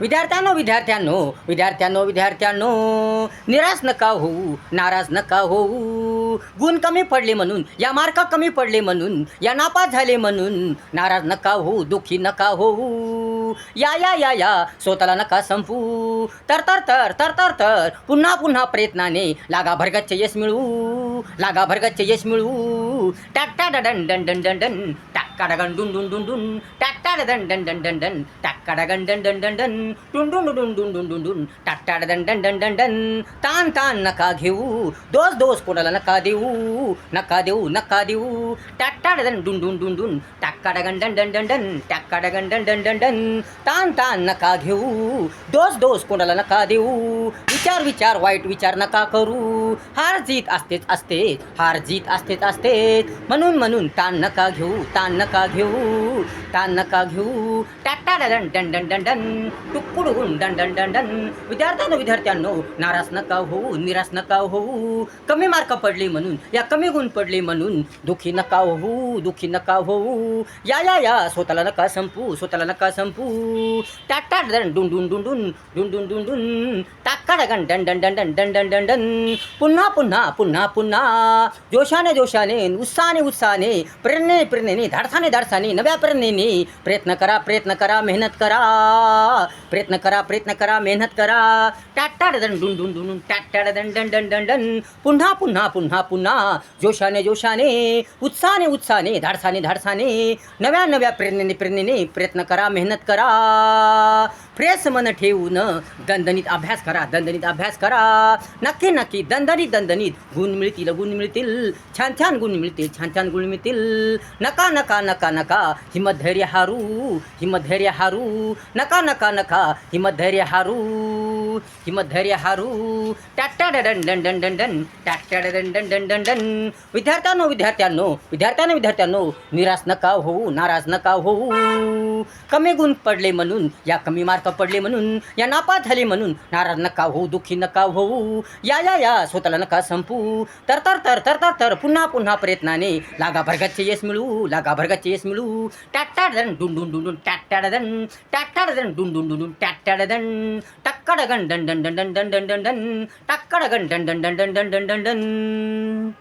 विद्यार्थ्यांनो विद्यार्थ्यांनो विद्यार्थ्यांनो विद्यार्थ्यांनो निराश नका होऊ, नाराज नका होऊ. गुण कमी पडले म्हणून, या मार्क कमी पडले म्हणून, या नापास झाले म्हणून नाराज नका होऊ, दुःखी नका होऊ. या या या या स्वतःला नका संपू. तर तर तर तर तर तर पुन्हा पुन्हा प्रयत्नाने लागा भरगच्च यश मिळवू, लागा भरगच्च यश मिळवू. टाटा डन डन डन डन डन टाका डन डुन डुन डुन डुन टाटा डन डन डन डन डन टाका डन डन डन डन डन डुन डुन डुन डुन डुन डुन डुन टाटा डन डन डन डन डन. ताण ताण नका घेऊ, दोष दोष कोणाला नका देऊ, नका देऊ नका देऊ. टाटा डन डुन डुन डुन डुन टाका डन डन डन डन डन टाका डन डन डन डन डन. ताण ताण नका घेऊ, दोष दोष कोणाला नका देऊ. विचार विचार वाईट विचार नका करू. हार जीत असतेच असतेच, हार जीत असतेच असतेच. म्हणून म्हणून ताण नका घेऊ, ताण नका घेऊ, ताण नका घेऊ. टाटा डन डन डन डन डन टुक्कुडुन डन डन डन डन. विद्यार्थ्यांनो विद्यार्थ्यांनो नाराज नका होऊ, निराश नका होऊ. कमी मार्क पडले म्हणून, या कमी गुण पडले म्हणून दुःखी नका होऊ, दुःखी नका होऊ. या या या स्वतःला नका संपू, स्वतःला नका संपू. टाटा डन डुन डुन डुन डुन डुन डुन डुन डुन टाका डन डन डन डन डन डन डन डन डन. पुन्हा पुन्हा पुन्हा पुन्हा जोशाने जोशाने, उत्साहाने उत्साहाने, प्रेरणेने प्रेरणेने, धाडसाने धाडसाने, नव्या प्रेरणेने प्रयत्न करा, प्रयत्न करा, मेहनत करा. प्रयत्न करा, प्रयत्न करा, मेहनत करा. टाटा डन डुन डुन डुन टाटा डन डन डन डन डन. पुन्हा पुन्हा पुन्हा पुन्हा जोशाने जोशाने, उत्साहाने उत्साहाने, धाडसाने धाडसाने, नव्या नव्या प्रेरणेने प्रेरणेने प्रयत्न करा, मेहनत करा. फ्रेश मन ठेवून दणदणीत अभ्यास करा, दणदणीत अभ्यास करा. नक्की नक्की दणदणीत दणदणीत गुण मिळतील, गुण मिळतील. छान छान गुण मिळतील, छान छान गुण मिळतील. नका नका नका नका हिम्मत धैर्य हारू, हिम्मत धैर्य हारू. नका नका नका हिम्मत धैर्य हारू, हिम्मत धैर्य हारू. टाटा डन डन डन डन डन टाटा डन डन डन डन डन. विद्यार्थ्यांनो विद्यार्थ्यांनो विद्यार्थ्यांनो विद्यार्थ्यांनो निराश नका होऊ, नाराज नका होऊ. कमी गुण पडले म्हणून, या कमी मार्क पडले म्हणून, या नापास झाले म्हणून नाराज नका होऊ, दुःखी नका होऊ. या या या स्वतःला नका संपू. तर तर तर तर तर तर पुन्हा पुन्हा प्रयत्नाने लागा भरगच्च यश मिळवू, लागा भरगच्च यश मिळवू. टाटा डन डुन डुन डुन डुन टाटा डन टाटा डन डुन डुन डुन डुन टाटा डन टक्का डन डन डन डन डन डन डन डन टाक्का डन डन डन डन डन डन डन डन.